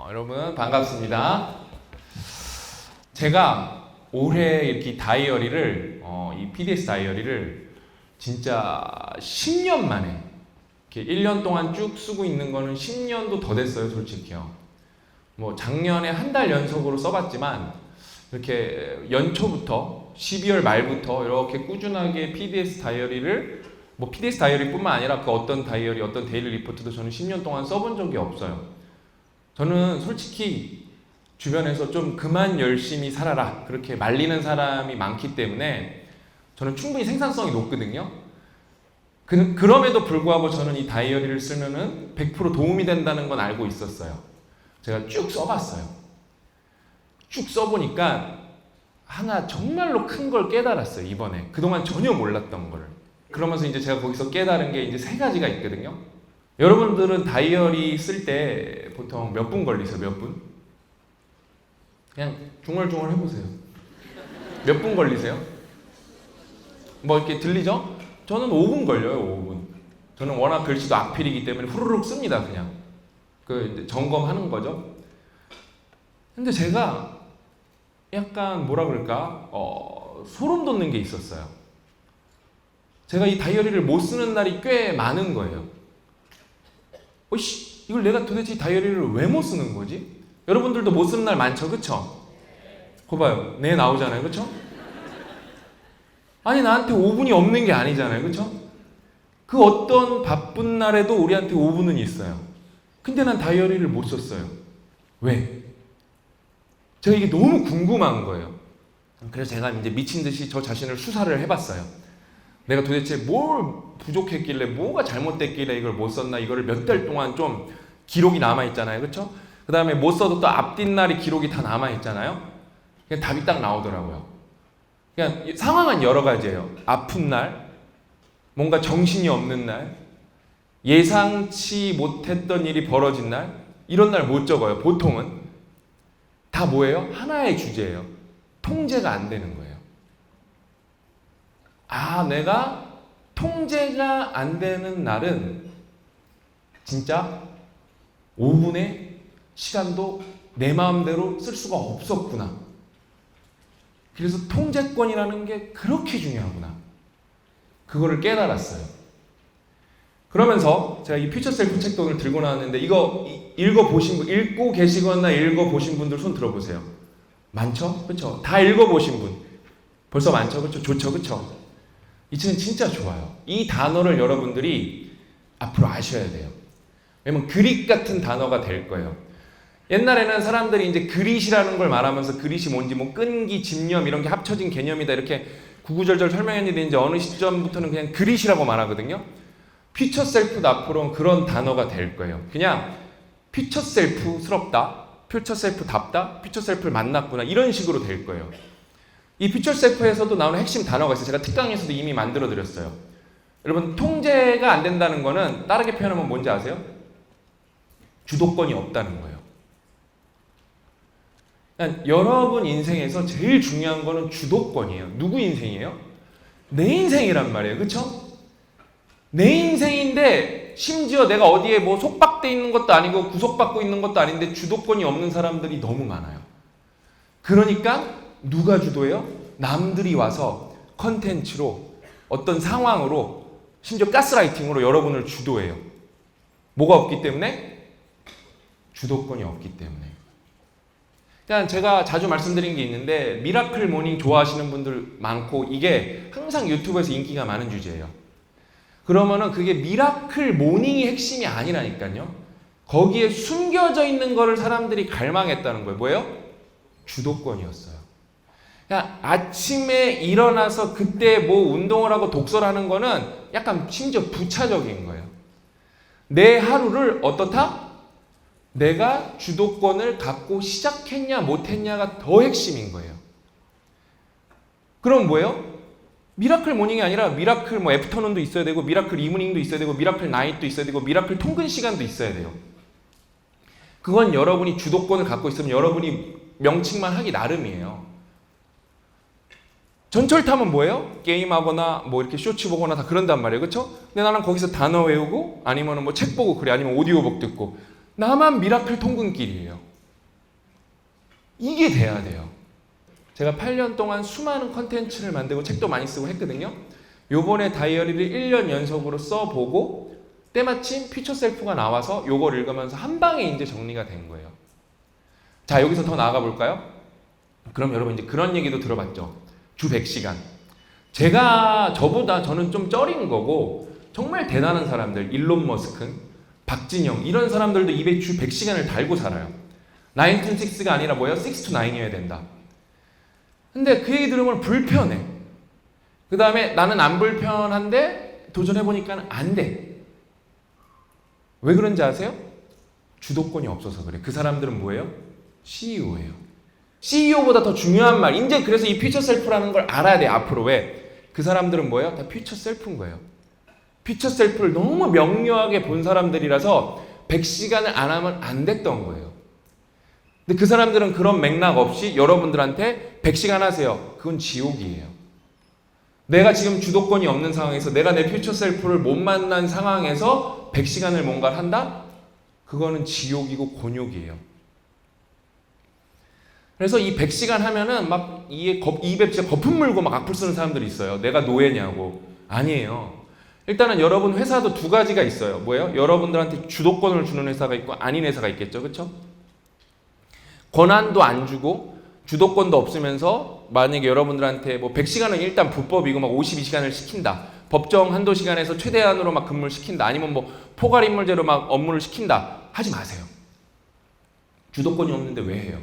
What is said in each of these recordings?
여러분 반갑습니다. 제가 올해 이렇게 다이어리를 이 PDS 다이어리를 진짜 10년 만에 이렇게 1년 동안 쭉 쓰고 있는 거는 10년도 더 됐어요, 솔직히요. 뭐 작년에 한 달 연속으로 써봤지만 이렇게 연초부터 12월 말부터 이렇게 꾸준하게 PDS 다이어리를 뭐 PDS 다이어리뿐만 아니라 그 어떤 다이어리, 어떤 데일리 리포트도 저는 10년 동안 써본 적이 없어요. 저는 솔직히 주변에서 좀 그만 열심히 살아라 그렇게 말리는 사람이 많기 때문에 저는 충분히 생산성이 높거든요. 그럼에도 불구하고 저는 이 다이어리를 쓰면은 100% 도움이 된다는 건 알고 있었어요. 제가 쭉 써봤어요. 쭉 써보니까 하나 정말로 큰 걸 깨달았어요, 이번에. 그동안 전혀 몰랐던 거를. 그러면서 이제 제가 거기서 깨달은 게 이제 3가지가 있거든요. 여러분들은 다이어리 쓸 때 보통 몇 분 걸리세요? 몇 분? 그냥 중얼중얼 해보세요. 몇 분 걸리세요? 뭐 이렇게 들리죠? 저는 5분 걸려요, 5분. 저는 워낙 글씨도 악필이기 때문에 후루룩 씁니다, 그냥. 이제 점검하는 거죠. 근데 제가 약간 뭐라 그럴까? 소름 돋는 게 있었어요. 제가 이 다이어리를 못 쓰는 날이 꽤 많은 거예요. 이걸 내가 도대체 이 다이어리를 왜 못 쓰는 거지? 여러분들도 못 쓰는 날 많죠, 그쵸? 거 봐요. 네, 나오잖아요, 그쵸? 아니, 나한테 5분이 없는 게 아니잖아요, 그쵸? 그 어떤 바쁜 날에도 우리한테 5분은 있어요. 근데 난 다이어리를 못 썼어요. 왜? 제가 이게 너무 궁금한 거예요. 그래서 제가 이제 미친 듯이 저 자신을 수사를 해봤어요. 내가 도대체 뭘 부족했길래, 뭐가 잘못됐길래 이걸 못 썼나, 이거를 몇 달 동안 좀 기록이 남아있잖아요, 그쵸? 그 다음에 못 써도 또 앞뒷날이 기록이 다 남아있잖아요. 그냥 답이 딱 나오더라고요. 그냥 상황은 여러 가지예요. 아픈 날, 뭔가 정신이 없는 날, 예상치 못했던 일이 벌어진 날, 이런 날 못 적어요. 보통은 다 뭐예요? 하나의 주제예요. 통제가 안 되는 거예요. 내가 통제가 안 되는 날은 진짜 5분의 시간도 내 마음대로 쓸 수가 없었구나. 그래서 통제권이라는 게 그렇게 중요하구나. 그거를 깨달았어요. 그러면서 제가 이 퓨처 셀프 책도 오늘 들고 나왔는데, 이거 읽고 계시거나 읽어보신 분들 손 들어보세요. 많죠? 그쵸? 다 읽어보신 분. 벌써 많죠? 그쵸? 좋죠? 그쵸? 이 책은 진짜 좋아요. 이 단어를 여러분들이 앞으로 아셔야 돼요. 왜냐면 그릿 같은 단어가 될 거예요. 옛날에는 사람들이 이제 그릿이라는 걸 말하면서 그릿이 뭔지 뭐 끈기, 집념 이런 게 합쳐진 개념이다 이렇게 구구절절 설명했는데, 이제 어느 시점부터는 그냥 그릿이라고 말하거든요. 퓨처 셀프도 앞으로는 그런 단어가 될 거예요. 그냥 퓨처 셀프스럽다, 퓨처 셀프답다, 퓨처 셀프를 만났구나, 이런 식으로 될 거예요. 이 퓨처 셀프에서도 나오는 핵심 단어가 있어요. 제가 특강에서도 이미 만들어 드렸어요. 여러분, 통제가 안 된다는 거는 다르게 표현하면 뭔지 아세요? 주도권이 없다는 거예요. 그러니까 여러분 인생에서 제일 중요한 거는 주도권이에요. 누구 인생이에요? 내 인생이란 말이에요. 그쵸? 내 인생인데 심지어 내가 어디에 뭐 속박돼 있는 것도 아니고 구속받고 있는 것도 아닌데 주도권이 없는 사람들이 너무 많아요. 그러니까 누가 주도해요? 남들이 와서 컨텐츠로, 어떤 상황으로, 심지어 가스라이팅으로 여러분을 주도해요. 뭐가 없기 때문에? 주도권이 없기 때문에. 그러니까 제가 자주 말씀드린 게 있는데, 미라클 모닝 좋아하시는 분들 많고 이게 항상 유튜브에서 인기가 많은 주제예요. 그러면은 그게 미라클 모닝이 핵심이 아니라니까요. 거기에 숨겨져 있는 거를 사람들이 갈망했다는 거예요. 뭐예요? 주도권이었어요. 그냥 아침에 일어나서 그때 뭐 운동을 하고 독서를 하는 거는 약간 심지어 부차적인 거예요. 내 하루를 어떻다? 내가 주도권을 갖고 시작했냐 못했냐가 더 핵심인 거예요. 그럼 뭐예요? 미라클 모닝이 아니라 미라클 뭐 애프터눈도 있어야 되고, 미라클 이브닝도 있어야 되고, 미라클 나잇도 있어야 되고, 미라클 통근 시간도 있어야 돼요. 그건 여러분이 주도권을 갖고 있으면 여러분이 명칭만 하기 나름이에요. 전철 타면 뭐예요? 게임하거나 뭐 이렇게 쇼츠 보거나 다 그런단 말이에요. 그렇죠? 근데 나는 거기서 단어 외우고, 아니면 뭐 책 보고 그래, 아니면 오디오북 듣고, 나만 미라클 통근길이에요. 이게 돼야 돼요. 제가 8년 동안 수많은 컨텐츠를 만들고 책도 많이 쓰고 했거든요. 요번에 다이어리를 1년 연속으로 써보고 때마침 퓨처 셀프가 나와서 요걸 읽으면서 한 방에 이제 정리가 된 거예요. 자, 여기서 더 나아가 볼까요? 그럼 여러분 이제 그런 얘기도 들어봤죠. 주 100시간. 저는 좀 쩔인 거고 정말 대단한 사람들, 일론 머스크, 박진영 이런 사람들도 입에 주 100시간을 달고 살아요. 9 to 6가 아니라 뭐예요? 6 to 9이어야 된다. 근데 그 얘기 들으면 불편해. 그 다음에 나는 안 불편한데 도전해보니까 안 돼. 왜 그런지 아세요? 주도권이 없어서 그래. 그 사람들은 뭐예요? CEO예요. CEO보다 더 중요한 말. 이제 그래서 이 퓨처 셀프라는 걸 알아야 돼. 앞으로 왜? 그 사람들은 뭐예요? 다 퓨처 셀프인 거예요. 퓨처 셀프를 너무 명료하게 본 사람들이라서 100시간을 안 하면 안 됐던 거예요. 근데 그 사람들은 그런 맥락 없이 여러분들한테 100시간 하세요. 그건 지옥이에요. 내가 지금 주도권이 없는 상황에서 내가 내 퓨처 셀프를 못 만난 상황에서 100시간을 뭔가를 한다? 그거는 지옥이고 곤욕이에요. 그래서 이 100시간 하면은 막 입에 진짜 거품 물고 막 악플 쓰는 사람들이 있어요. 내가 노예냐고. 아니에요. 일단은 여러분 회사도 두 가지가 있어요. 뭐예요? 여러분들한테 주도권을 주는 회사가 있고 아닌 회사가 있겠죠. 그렇죠? 권한도 안 주고 주도권도 없으면서 만약에 여러분들한테 뭐 100시간은 일단 불법이고 막 52시간을 시킨다. 법정 한도 시간에서 최대한으로 막 근무를 시킨다. 아니면 뭐 포괄인물제로 막 업무를 시킨다. 하지 마세요. 주도권이 없는데 왜 해요?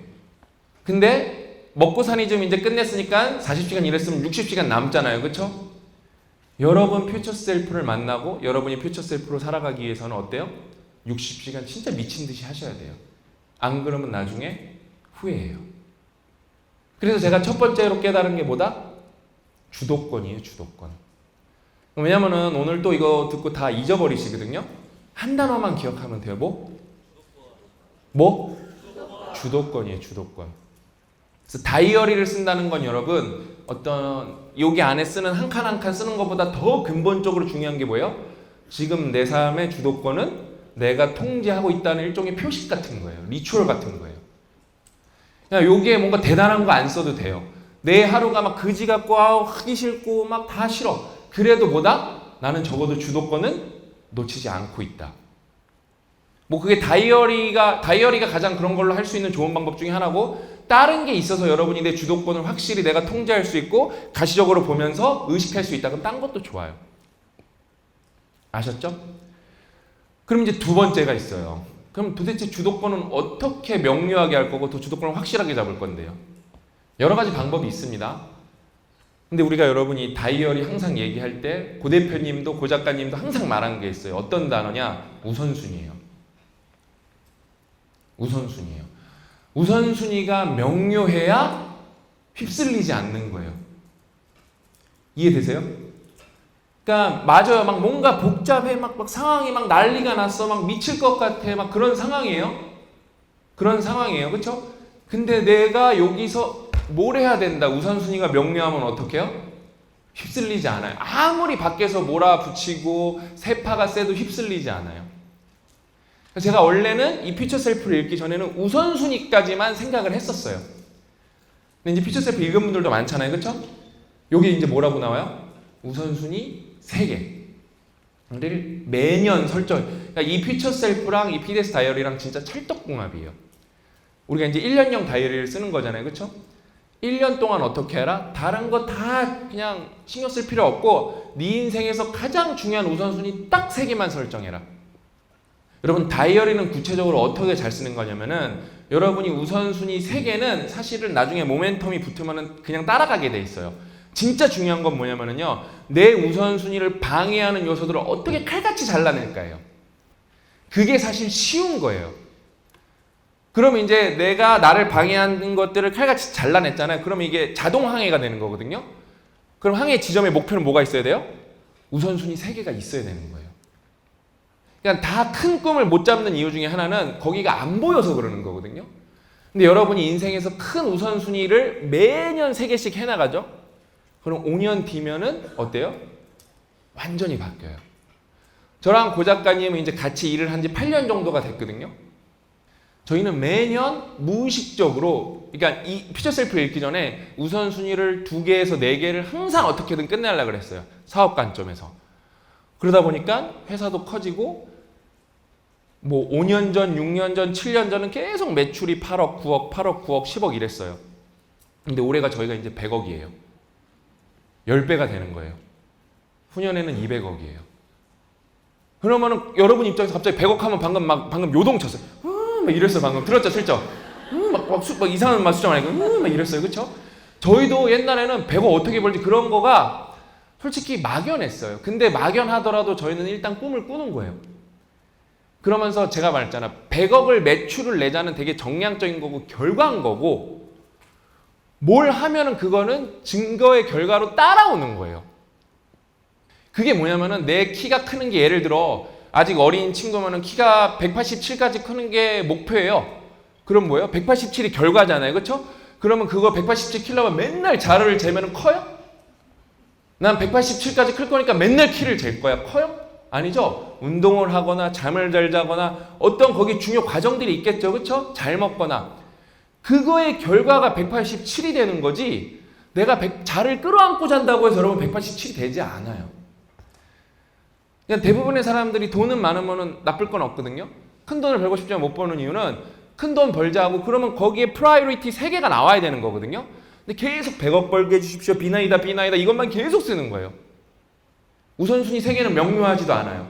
근데 먹고 사니 좀 이제 끝냈으니까 40시간 일했으면 60시간 남잖아요. 그렇죠? 여러분 퓨처 셀프를 만나고 여러분이 퓨처 셀프로 살아가기 위해서는 어때요? 60시간 진짜 미친 듯이 하셔야 돼요. 안 그러면 나중에 후회해요. 그래서 제가 첫 번째로 깨달은 게 뭐다? 주도권이에요. 주도권. 왜냐면은 오늘 또 이거 듣고 다 잊어버리시거든요. 한 단어만 기억하면 돼요. 뭐? 주도권이에요. 주도권. 그래서 다이어리를 쓴다는 건 여러분 어떤 여기 안에 쓰는 한 칸 한 칸 쓰는 것보다 더 근본적으로 중요한 게 뭐예요? 지금 내 삶의 주도권은 내가 통제하고 있다는 일종의 표식 같은 거예요. 리추얼 같은 거예요. 그냥 여기에 뭔가 대단한 거 안 써도 돼요. 내 하루가 막 그지 같고 하기 싫고 막 다 싫어. 그래도 뭐다? 나는 적어도 주도권은 놓치지 않고 있다. 뭐 그게 다이어리가 가장 그런 걸로 할 수 있는 좋은 방법 중에 하나고 다른 게 있어서 여러분이 내 주도권을 확실히 내가 통제할 수 있고 가시적으로 보면서 의식할 수 있다. 그럼 딴 것도 좋아요. 아셨죠? 그럼 이제 두 번째가 있어요. 그럼 도대체 주도권은 어떻게 명료하게 할 거고 더 주도권을 확실하게 잡을 건데요? 여러 가지 방법이 있습니다. 근데 우리가 여러분이 다이어리 항상 얘기할 때 고 대표님도 고 작가님도 항상 말한 게 있어요. 어떤 단어냐? 우선순위예요. 우선순위예요. 우선순위가 명료해야 휩쓸리지 않는 거예요. 이해되세요? 그러니까 맞아요. 막 뭔가 복잡해. 막 상황이 막 난리가 났어. 막 미칠 것 같아. 막 그런 상황이에요. 그런 상황이에요. 그렇죠? 근데 내가 여기서 뭘 해야 된다. 우선순위가 명료하면 어떻게 해요? 휩쓸리지 않아요. 아무리 밖에서 몰아붙이고 세파가 세도 휩쓸리지 않아요. 제가 원래는 이 퓨처 셀프를 읽기 전에는 우선순위까지만 생각을 했었어요. 근데 이제 퓨처 셀프 읽은 분들도 많잖아요. 그렇죠? 여기 이제 뭐라고 나와요? 우선순위 3개를 매년 설정. 그러니까 이 퓨처 셀프랑 이 피데스 다이어리랑 진짜 찰떡궁합이에요. 우리가 이제 1년형 다이어리를 쓰는 거잖아요. 그렇죠? 1년 동안 어떻게 해라? 다른 거 다 그냥 신경 쓸 필요 없고 네 인생에서 가장 중요한 우선순위 딱 3개만 설정해라. 여러분 다이어리는 구체적으로 어떻게 잘 쓰는 거냐면은 여러분이 우선순위 3개는 사실은 나중에 모멘텀이 붙으면은 그냥 따라가게 돼 있어요. 진짜 중요한 건 뭐냐면은요. 내 우선순위를 방해하는 요소들을 어떻게 칼같이 잘라낼까요? 그게 사실 쉬운 거예요. 그럼 이제 내가 나를 방해하는 것들을 칼같이 잘라냈잖아요. 그럼 이게 자동 항해가 되는 거거든요. 그럼 항해 지점의 목표는 뭐가 있어야 돼요? 우선순위 3개가 있어야 되는 거예요. 그러니까 다 큰 꿈을 못 잡는 이유 중에 하나는 거기가 안 보여서 그러는 거거든요. 근데 여러분이 인생에서 큰 우선순위를 매년 3개씩 해나가죠? 그럼 5년 뒤면은 어때요? 완전히 바뀌어요. 저랑 고 작가님은 이제 같이 일을 한 지 8년 정도가 됐거든요. 저희는 매년 무의식적으로, 그러니까 이 퓨처 셀프를 읽기 전에 우선순위를 2개에서 4개를 항상 어떻게든 끝내려고 그랬어요. 사업 관점에서. 그러다 보니까 회사도 커지고 뭐 5년 전, 6년 전, 7년 전은 계속 매출이 8억, 9억, 8억, 9억, 10억 이랬어요. 근데 올해가 저희가 이제 100억이에요. 10배가 되는 거예요. 후년에는 200억이에요. 그러면은 여러분 입장에서 갑자기 100억 하면 방금 요동쳤어요. 막 이랬어요. 방금 들었죠, 슬쩍. 막 이상한 막 수정 아니고 막 이랬어요, 그렇죠? 저희도 옛날에는 100억 어떻게 벌지 그런 거가 솔직히 막연했어요. 근데 막연하더라도 저희는 일단 꿈을 꾸는 거예요. 그러면서 제가 말했잖아, 100억을 매출을 내자는 되게 정량적인 거고 결과인 거고, 뭘 하면은 그거는 증거의 결과로 따라오는 거예요. 그게 뭐냐면은 내 키가 크는 게, 예를 들어 아직 어린 친구면은 키가 187까지 크는 게 목표예요. 그럼 뭐예요? 187이 결과잖아요. 그렇죠? 그러면 그거 187 키려면 맨날 자료를 재면은 커요? 난 187까지 클 거니까 맨날 키를 잴 거야. 커요? 아니죠. 운동을 하거나 잠을 잘 자거나 어떤 거기 중요 과정들이 있겠죠. 그렇죠? 잘 먹거나. 그거의 결과가 187이 되는 거지, 내가 자를 끌어안고 잔다고 해서 여러분 187이 되지 않아요. 그냥 대부분의 사람들이 돈은 많으면 나쁠 건 없거든요. 큰 돈을 벌고 싶지만 못 버는 이유는 큰 돈 벌자 하고 그러면 거기에 프라이어리티 3개가 나와야 되는 거거든요. 근데 계속 100억 벌게 해주십시오. 비나이다 이것만 계속 쓰는 거예요. 우선순위 3개는 명료하지도 않아요.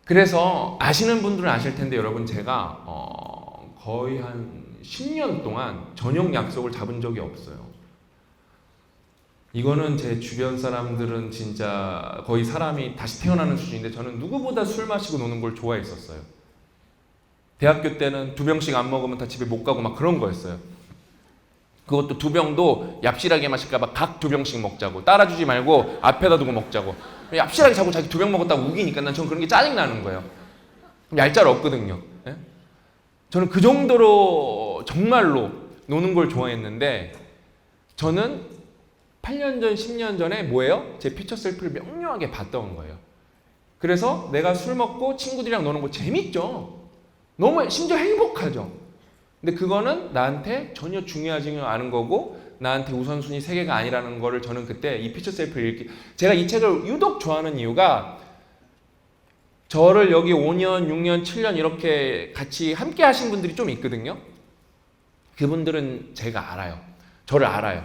그래서 아시는 분들은 아실 텐데 여러분, 제가 거의 한 10년 동안 저녁 약속을 잡은 적이 없어요. 이거는 제 주변 사람들은 진짜 거의 사람이 다시 태어나는 수준인데 저는 누구보다 술 마시고 노는 걸 좋아했었어요. 대학교 때는 2병씩 안 먹으면 다 집에 못 가고 막 그런 거였어요. 그것도 2병도 얍실하게 마실까봐 각 2병씩 먹자고, 따라주지 말고 앞에다 두고 먹자고. 얍실하게 자꾸 자기 2병 먹었다고 우기니까 전 그런 게 짜증나는 거예요. 얄짤 없거든요. 예? 저는 그 정도로 정말로 노는 걸 좋아했는데, 저는 8년 전, 10년 전에 뭐예요? 제 퓨처 셀프를 명료하게 봤던 거예요. 그래서 내가 술 먹고 친구들이랑 노는 거 재밌죠. 너무 심지어 행복하죠. 근데 그거는 나한테 전혀 중요하지 않은 거고 나한테 우선순위 3개가 아니라는 거를 저는 그때 이 퓨처 셀프를 읽기, 제가 이 책을 유독 좋아하는 이유가, 저를 여기 5년, 6년, 7년 이렇게 같이 함께 하신 분들이 좀 있거든요. 그분들은 제가 알아요. 저를 알아요.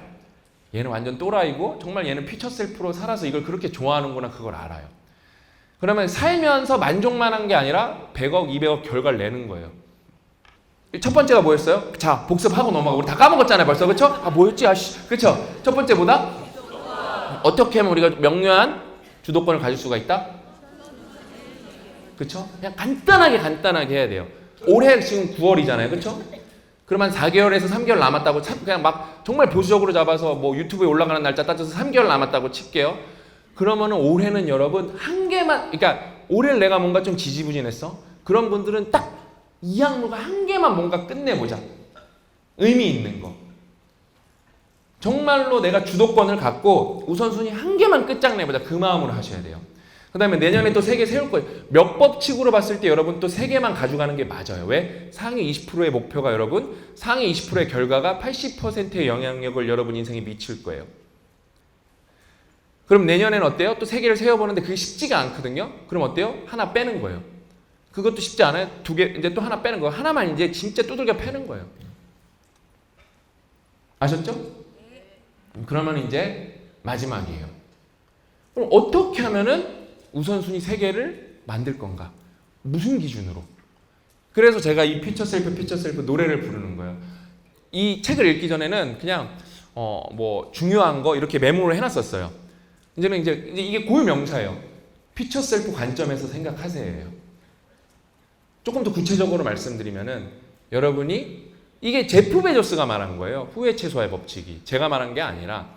얘는 완전 또라이고 정말 얘는 퓨처 셀프로 살아서 이걸 그렇게 좋아하는구나, 그걸 알아요. 그러면 살면서 만족만 한 게 아니라 100억, 200억 결과를 내는 거예요. 첫 번째가 뭐였어요? 자, 복습하고 넘어가고. 우리 다 까먹었잖아요 벌써. 그렇죠? 뭐였지? 그렇죠? 첫 번째 보다 어떻게 하면 우리가 명료한 주도권을 가질 수가 있다? 그렇죠? 그냥 간단하게 해야 돼요. 올해 지금 9월이잖아요. 그렇죠? 그러면 4개월에서 3개월 남았다고 그냥 막 정말 보수적으로 잡아서 뭐 유튜브에 올라가는 날짜 따져서 3개월 남았다고 칠게요. 그러면은 올해는 여러분 한 개만, 그러니까 올해를 내가 뭔가 좀 지지부진했어. 그런 분들은 딱 이 항목을 한 개만 뭔가 끝내보자. 의미 있는 거. 정말로 내가 주도권을 갖고 우선순위 한 개만 끝장내보자. 그 마음으로 하셔야 돼요. 그 다음에 내년에 또 3개 세울 거예요. 몇 법칙으로 봤을 때 여러분 또 3개만 가져가는 게 맞아요. 왜? 상위 20%의 목표가 여러분, 상위 20%의 결과가 80%의 영향력을 여러분 인생에 미칠 거예요. 그럼 내년에는 어때요? 또 3개를 세워보는데 그게 쉽지가 않거든요. 그럼 어때요? 하나 빼는 거예요. 그것도 쉽지 않아요? 2개, 이제 또 하나 빼는 거예요. 하나만 이제 진짜 두들겨 패는 거예요. 아셨죠? 그러면 이제 마지막이에요. 그럼 어떻게 하면은 우선순위 3개를 만들 건가? 무슨 기준으로? 그래서 제가 이 퓨처 셀프 노래를 부르는 거예요. 이 책을 읽기 전에는 그냥 뭐 중요한 거 이렇게 메모를 해놨었어요. 이제는 이제 이게 고유 명사예요. 퓨처 셀프 관점에서 생각하세요. 조금 더 구체적으로 말씀드리면은, 여러분이, 이게 제프 베조스가 말한 거예요. 후회 최소화의 법칙이. 제가 말한 게 아니라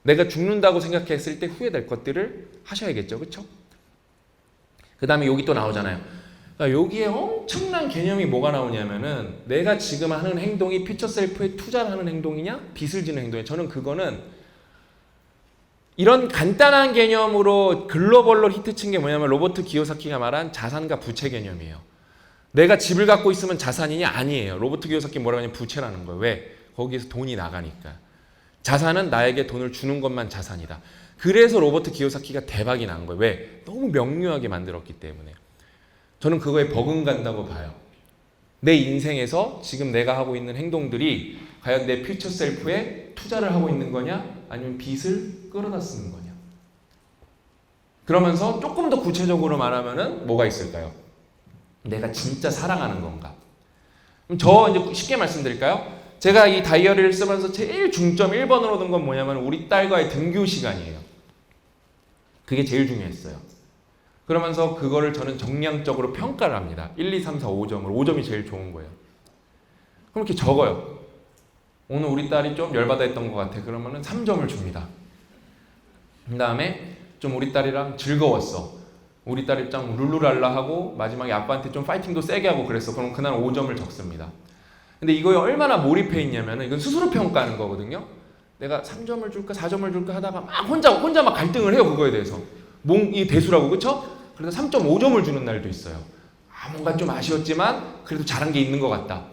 내가 죽는다고 생각했을 때 후회될 것들을 하셔야겠죠. 그렇죠? 그 다음에 여기 또 나오잖아요. 그러니까 여기에 엄청난 개념이 뭐가 나오냐면은, 내가 지금 하는 행동이 퓨처 셀프에 투자를 하는 행동이냐 빚을 지는 행동이냐. 저는 그거는 이런 간단한 개념으로 글로벌로 히트친 게 뭐냐면 로버트 기요사키가 말한 자산과 부채 개념이에요. 내가 집을 갖고 있으면 자산이냐? 아니에요. 로버트 기요사키 뭐라고 하냐면 부채라는 거예요. 왜? 거기에서 돈이 나가니까. 자산은 나에게 돈을 주는 것만 자산이다. 그래서 로버트 기요사키가 대박이 난 거예요. 왜? 너무 명료하게 만들었기 때문에. 저는 그거에 버금간다고 봐요. 내 인생에서 지금 내가 하고 있는 행동들이 과연 내 퓨처 셀프에 투자를 하고 있는 거냐? 아니면 빚을 끌어다 쓰는 거냐? 그러면서 조금 더 구체적으로 말하면은 뭐가 있을까요? 내가 진짜 사랑하는 건가? 그럼 저 이제 쉽게 말씀드릴까요? 제가 이 다이어리를 쓰면서 제일 중점 1번으로 둔 건 뭐냐면 우리 딸과의 등교 시간이에요. 그게 제일 중요했어요. 그러면서 그거를 저는 정량적으로 평가를 합니다. 1, 2, 3, 4, 5점으로. 5점이 제일 좋은 거예요. 그럼 이렇게 적어요. 오늘 우리 딸이 좀 열받아 했던 것 같아. 그러면은 3점을 줍니다. 그 다음에 좀 우리 딸이랑 즐거웠어. 우리 딸 입장 룰루랄라 하고 마지막에 아빠한테 좀 파이팅도 세게 하고 그랬어. 그럼 그날 5점을 적습니다. 근데 이거에 얼마나 몰입해 있냐면은 이건 스스로 평가하는 거거든요. 내가 3점을 줄까 4점을 줄까 하다가 막 혼자 막 갈등을 해요. 그거에 대해서. 이 대수라고 그쵸? 그래서 3.5점을 주는 날도 있어요. 뭔가 좀 아쉬웠지만 그래도 잘한 게 있는 것 같다.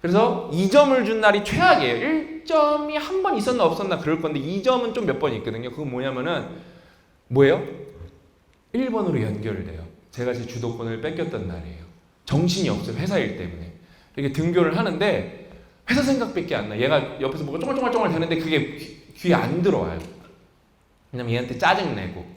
그래서 2점을 준 날이 최악이에요. 1점이 한 번 있었나 없었나 그럴 건데 2점은 좀 몇 번 있거든요. 그건 뭐냐면은 뭐예요? 1번으로 연결돼요. 제가 제 주도권을 뺏겼던 날이에요. 정신이 없어요. 회사 일 때문에. 이렇게 등교를 하는데 회사 생각밖에 안 나. 얘가 옆에서 뭐가 쫑알쫑알 되는데 그게 귀에 안 들어와요. 왜냐면 얘한테 짜증내고.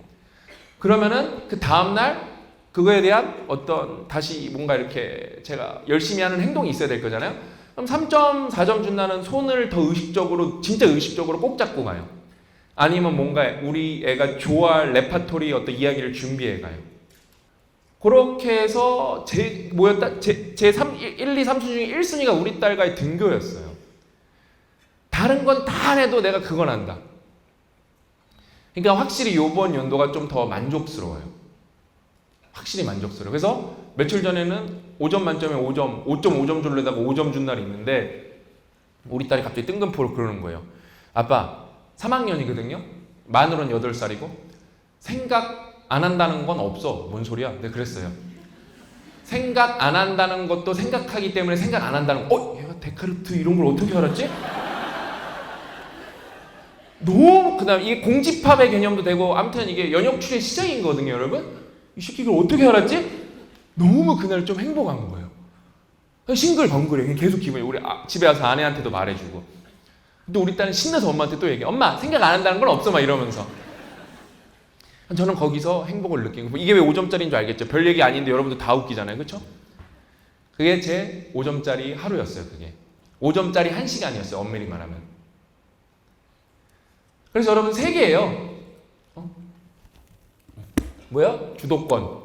그러면은 그 다음날 그거에 대한 어떤 다시 뭔가 이렇게 제가 열심히 하는 행동이 있어야 될 거잖아요. 그럼 3점, 4점 준다는 손을 더 의식적으로 진짜 의식적으로 꼭 잡고 가요. 아니면 뭔가 우리 애가 좋아할 레파토리 어떤 이야기를 준비해 가요. 그렇게 해서 제 1, 2, 3순위 중에 1순위가 우리 딸과의 등교였어요. 다른 건 다 안 해도 내가 그건 한다. 그러니까 확실히 이번 연도가 좀 더 만족스러워요. 확실히 만족스러워요. 그래서 며칠 전에는 5점 만점에 5.5점 주려다가 5점 준 날이 있는데 우리 딸이 갑자기 뜬금포로 그러는 거예요. 아빠 3학년이거든요. 만으로는 8살이고 생각 안 한다는 건 없어. 뭔 소리야? 내가 그랬어요. 생각 안 한다는 것도 생각하기 때문에 생각 안 한다는 거. 얘가 데카르트 이런 걸 어떻게 알았지? 너무 그다음 이게 공집합의 개념도 되고 아무튼 이게 연역출의 시작이거든요, 여러분. 이 새끼 이걸 어떻게 알았지? 너무 그날 좀 행복한 거예요. 싱글벙글해. 계속 기분이 우리 집에 와서 아내한테도 말해주고. 근데 우리 딸은 신나서 엄마한테 또 얘기해. 엄마 생각 안 한다는 건 없어 막 이러면서. 저는 거기서 행복을 느끼고 이게 왜 5점짜리인 줄 알겠죠? 별 얘기 아닌데 여러분들 다 웃기잖아요. 그렇죠? 그게 제 5점짜리 하루였어요. 그게 5점짜리 1시간이었어요. 엄밀히 말하면. 그래서 여러분 3개예요. 뭐야? 주도권,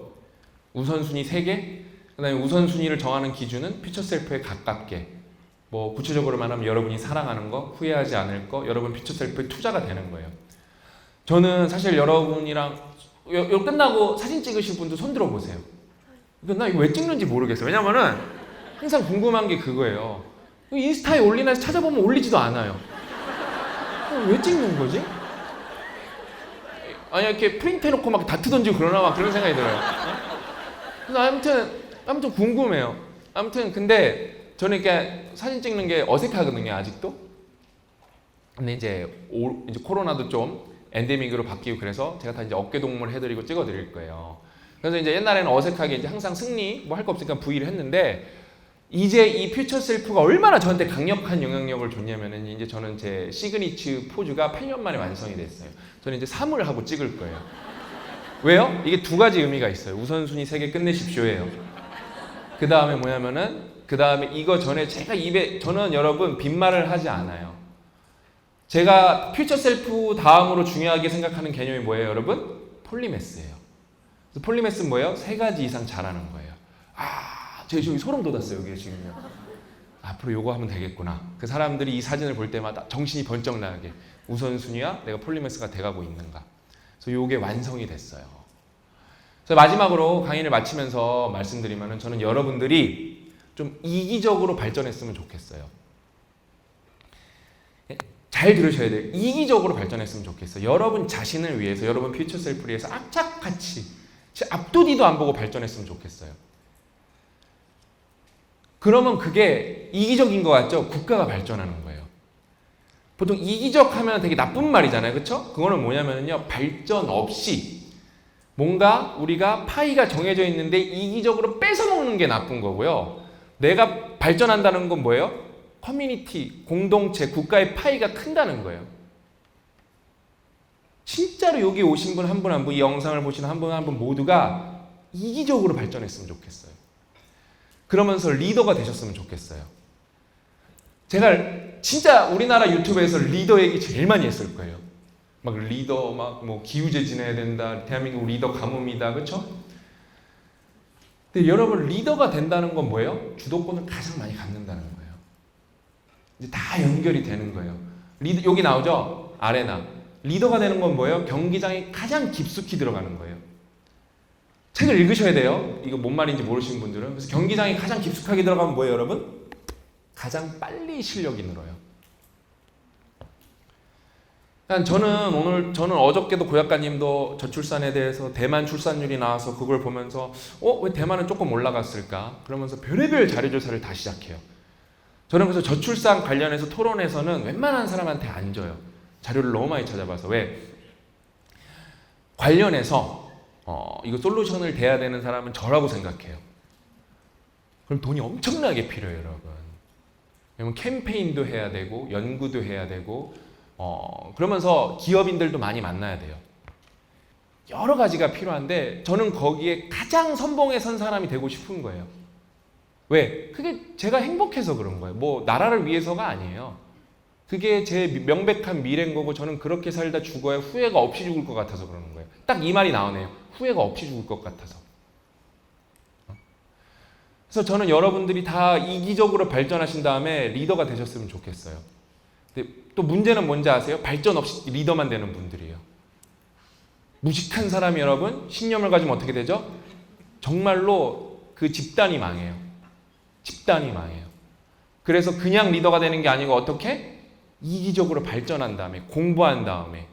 우선순위 3개, 그 다음에 우선순위를 정하는 기준은 퓨처 셀프에 가깝게, 뭐 구체적으로 말하면 여러분이 사랑하는 거, 후회하지 않을 거, 여러분 퓨처 셀프에 투자가 되는 거예요. 저는 사실 여러분이랑 요 끝나고 사진 찍으실 분도 손 들어보세요. 나 이거 왜 찍는지 모르겠어요. 왜냐면은 항상 궁금한 게 그거예요. 인스타에 올리나 해서 찾아보면 올리지도 않아요. 왜 찍는 거지? 아니 이렇게 프린트 해놓고 막 다투 던지고 그러나 막 그런 생각이 들어요. 그래서 아무튼 궁금해요. 아무튼 근데 저는 이렇게 사진 찍는 게 어색하거든요, 아직도. 근데 이제 코로나도 좀 엔데믹으로 바뀌고 그래서 제가 다 이제 어깨동무를 해드리고 찍어드릴 거예요. 그래서 이제 옛날에는 어색하게 이제 항상 승리 뭐 할 거 없으니까 V를 했는데 이제 이 퓨처 셀프가 얼마나 저한테 강력한 영향력을 줬냐면은 이제 저는 제 시그니처 포즈가 8년 만에 완성이 됐어요. 저는 이제 3을 하고 찍을 거예요. 왜요? 이게 2가지 의미가 있어요. 우선순위 3개 끝내십시오예요. 그 다음에 뭐냐면은 그 다음에 이거 전에 제가 저는 여러분 빈말을 하지 않아요. 제가 퓨처 셀프 다음으로 중요하게 생각하는 개념이 뭐예요, 여러분? 폴리매스예요. 그래서 폴리매스는 뭐예요? 3가지 이상 잘하는 거예요. 제가 저기 소름 돋았어요, 여기 지금요. 앞으로 요거 하면 되겠구나. 그 사람들이 이 사진을 볼 때마다 정신이 번쩍 나게 우선순위와 내가 폴리매스가 돼가고 있는가. 그래서 요게 완성이 됐어요. 그래서 마지막으로 강의를 마치면서 말씀드리면은 저는 여러분들이 좀 이기적으로 발전했으면 좋겠어요. 잘 들으셔야 돼요. 이기적으로 발전했으면 좋겠어요. 여러분 자신을 위해서, 여러분 퓨처 셀프를 위해서 악착같이 앞도 뒤도 안 보고 발전했으면 좋겠어요. 그러면 그게 이기적인 것 같죠? 국가가 발전하는 거예요. 보통 이기적 하면 되게 나쁜 말이잖아요. 그렇죠? 그거는 뭐냐면요. 발전 없이 뭔가 우리가 파이가 정해져 있는데 이기적으로 뺏어먹는 게 나쁜 거고요. 내가 발전한다는 건 뭐예요? 커뮤니티, 공동체, 국가의 파이가 큰다는 거예요. 진짜로 여기 오신 분 한 분 한 분, 이 영상을 보시는 한 분 한 분 모두가 이기적으로 발전했으면 좋겠어요. 그러면서 리더가 되셨으면 좋겠어요. 제가 진짜 우리나라 유튜브에서 리더 얘기 제일 많이 했을 거예요. 막 리더 막 뭐 기후제 지내야 된다. 대한민국 리더 가뭄이다. 그렇죠? 근데 여러분 리더가 된다는 건 뭐예요? 주도권을 가장 많이 갖는다는 거예요. 이제 다 연결이 되는 거예요. 리더 여기 나오죠? 아레나. 리더가 되는 건 뭐예요? 경기장에 가장 깊숙이 들어가는 거예요. 책을 읽으셔야 돼요. 이거 뭔 말인지 모르시는 분들은. 그래서 경기장에 가장 깊숙하게 들어가면 뭐예요, 여러분? 가장 빨리 실력이 늘어요. 저는 어저께도 고약가님도 저출산에 대해서 대만 출산율이 나와서 그걸 보면서 왜 대만은 조금 올라갔을까? 그러면서 별의별 자료조사를 다 시작해요. 저는 그래서 저출산 관련해서 토론에서는 웬만한 사람한테 안 줘요. 자료를 너무 많이 찾아봐서. 왜? 관련해서 이거 솔루션을 대야 되는 사람은 저라고 생각해요. 그럼 돈이 엄청나게 필요해요, 여러분. 왜냐면 캠페인도 해야 되고 연구도 해야 되고 그러면서 기업인들도 많이 만나야 돼요. 여러 가지가 필요한데 저는 거기에 가장 선봉에 선 사람이 되고 싶은 거예요. 왜? 그게 제가 행복해서 그런 거예요. 뭐 나라를 위해서가 아니에요. 그게 제 명백한 미래인 거고 저는 그렇게 살다 죽어야 후회가 없이 죽을 것 같아서 그러는 거예요. 딱 이 말이 나오네요. 후회가 없이 죽을 것 같아서. 그래서 저는 여러분들이 다 이기적으로 발전하신 다음에 리더가 되셨으면 좋겠어요. 근데 또 문제는 뭔지 아세요? 발전 없이 리더만 되는 분들이에요. 무식한 사람이 여러분 신념을 가지면 어떻게 되죠? 정말로 그 집단이 망해요. 집단이 망해요. 그래서 그냥 리더가 되는 게 아니고 어떻게? 이기적으로 발전한 다음에 공부한 다음에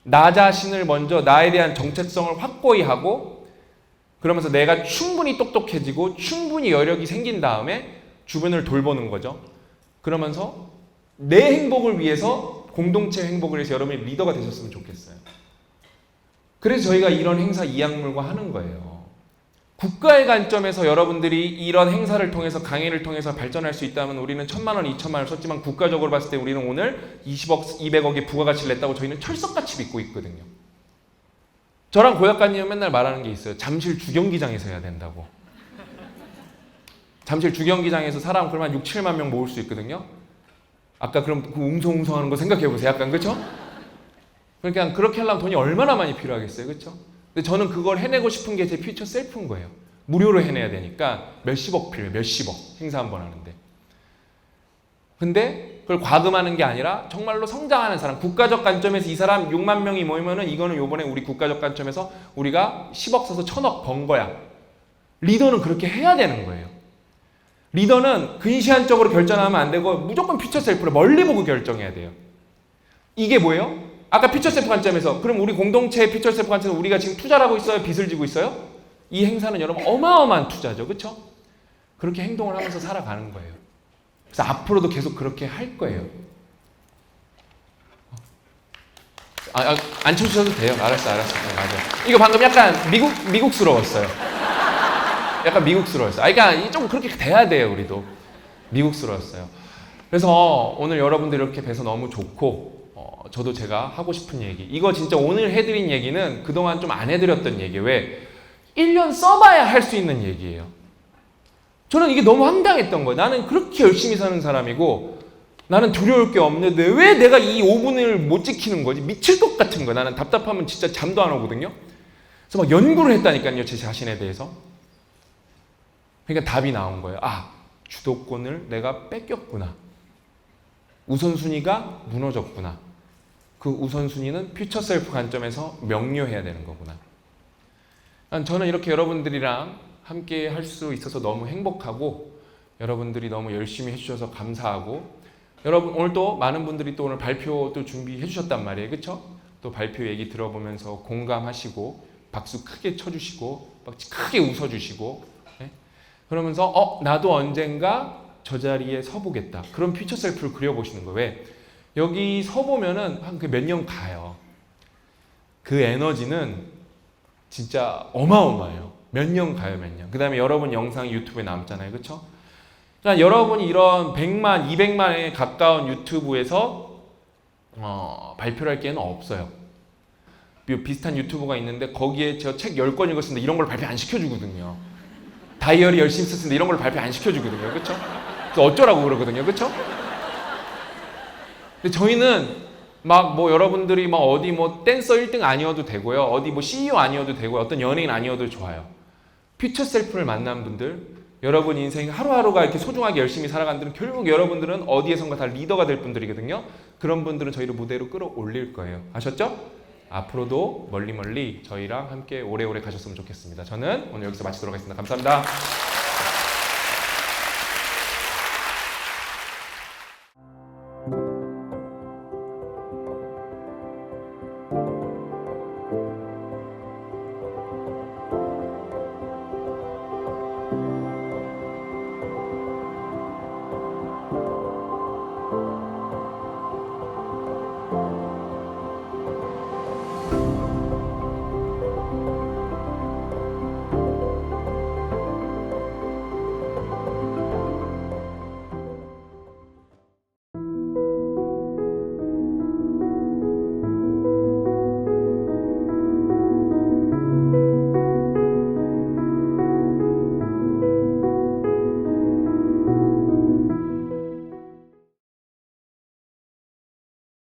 나 자신을 먼저 나에 대한 정체성을 확고히 하고 그러면서 내가 충분히 똑똑해지고 충분히 여력이 생긴 다음에 주변을 돌보는 거죠. 그러면서 내 행복을 위해서 공동체 행복을 위해서 여러분이 리더가 되셨으면 좋겠어요. 그래서 저희가 이런 행사 이악물고 하는 거예요. 국가의 관점에서 여러분들이 이런 행사를 통해서 강의를 통해서 발전할 수 있다면 우리는 1,000만 원, 2,000만 원을 썼지만 국가적으로 봤을 때 우리는 오늘 20억, 200억의 부가가치를 냈다고 저희는 철석같이 믿고 있거든요. 저랑 고약가님은 맨날 말하는 게 있어요. 잠실 주경기장에서 해야 된다고. 잠실 주경기장에서 사람 그러면 6, 7만 명 모을 수 있거든요. 아까 그럼 그 웅성웅성하는 거 생각해 보세요. 약간 그렇죠? 그러니까 그렇게 하려면 돈이 얼마나 많이 필요하겠어요. 그렇죠? 근데 저는 그걸 해내고 싶은 게 제 퓨처 셀프인 거예요. 무료로 해내야 되니까 몇십억 필요해요. 몇십억 행사 한 번 하는데. 근데 그걸 과금하는 게 아니라 정말로 성장하는 사람, 국가적 관점에서 이 사람 6만 명이 모이면은 이거는 요번에 우리 국가적 관점에서 우리가 10억 써서 1,000억 번 거야. 리더는 그렇게 해야 되는 거예요. 리더는 근시안적으로 결정하면 안 되고 무조건 퓨처 셀프를 멀리 보고 결정해야 돼요. 이게 뭐예요? 아까 퓨처 셀프 관점에서 그럼 우리 공동체의 퓨처 셀프 관점에서 우리가 지금 투자를 하고 있어요? 빚을 지고 있어요? 이 행사는 여러분 어마어마한 투자죠. 그렇죠? 그렇게 행동을 하면서 살아가는 거예요. 그래서 앞으로도 계속 그렇게 할 거예요. 안 쳐주셔도 돼요. 알았어. 네, 맞아요. 이거 방금 약간 미국스러웠어요. 약간 미국스러웠어요. 그러니까 좀 그렇게 돼야 돼요. 우리도. 미국스러웠어요. 그래서 오늘 여러분들 이렇게 뵈서 너무 좋고 저도 제가 하고 싶은 얘기 이거 진짜 오늘 해드린 얘기는 그동안 좀 안 해드렸던 얘기예요. 왜? 1년 써봐야 할 수 있는 얘기예요. 저는 이게 너무 황당했던 거예요. 나는 그렇게 열심히 사는 사람이고 나는 두려울 게 없는데 왜 내가 이 5분을 못 지키는 거지? 미칠 것 같은 거예요. 나는 답답하면 진짜 잠도 안 오거든요. 그래서 막 연구를 했다니까요. 제 자신에 대해서. 그러니까 답이 나온 거예요. 주도권을 내가 뺏겼구나. 우선순위가 무너졌구나. 그 우선순위는 퓨처 셀프 관점에서 명료해야 되는 거구나. 저는 이렇게 여러분들이랑 함께 할 수 있어서 너무 행복하고 여러분들이 너무 열심히 해주셔서 감사하고 여러분 오늘 또 많은 분들이 또 오늘 발표도 준비해 주셨단 말이에요. 그렇죠? 또 발표 얘기 들어보면서 공감하시고 박수 크게 쳐주시고 막 크게 웃어주시고 그러면서 나도 언젠가 저 자리에 서보겠다. 그런 퓨처 셀프를 그려보시는 거예요. 왜? 여기 서보면은 한 몇 년 가요. 그 에너지는 진짜 어마어마해요. 몇 년 가요, 몇 년. 그 다음에 여러분 영상이 유튜브에 남잖아요. 그쵸? 그러니까 여러분이 이런 100만, 200만에 가까운 유튜브에서 발표를 할 기회는 없어요. 비슷한 유튜브가 있는데 거기에 저 책 10권 읽었는데 이런 걸 발표 안 시켜주거든요. 다이어리 열심히 썼는데 이런 걸 발표 안 시켜주거든요. 그쵸? 그래서 어쩌라고 그러거든요. 그쵸? 근데 저희는 막 뭐 여러분들이 막 어디 뭐 댄서 1등 아니어도 되고요. 어디 뭐 CEO 아니어도 되고요. 어떤 연예인 아니어도 좋아요. 퓨처 셀프를 만난 분들, 여러분 인생 하루하루가 이렇게 소중하게 열심히 살아간 분들은 결국 여러분들은 어디에선가 다 리더가 될 분들이거든요. 그런 분들은 저희를 무대로 끌어올릴 거예요. 아셨죠? 앞으로도 멀리 저희랑 함께 오래오래 가셨으면 좋겠습니다. 저는 오늘 여기서 마치도록 하겠습니다. 감사합니다.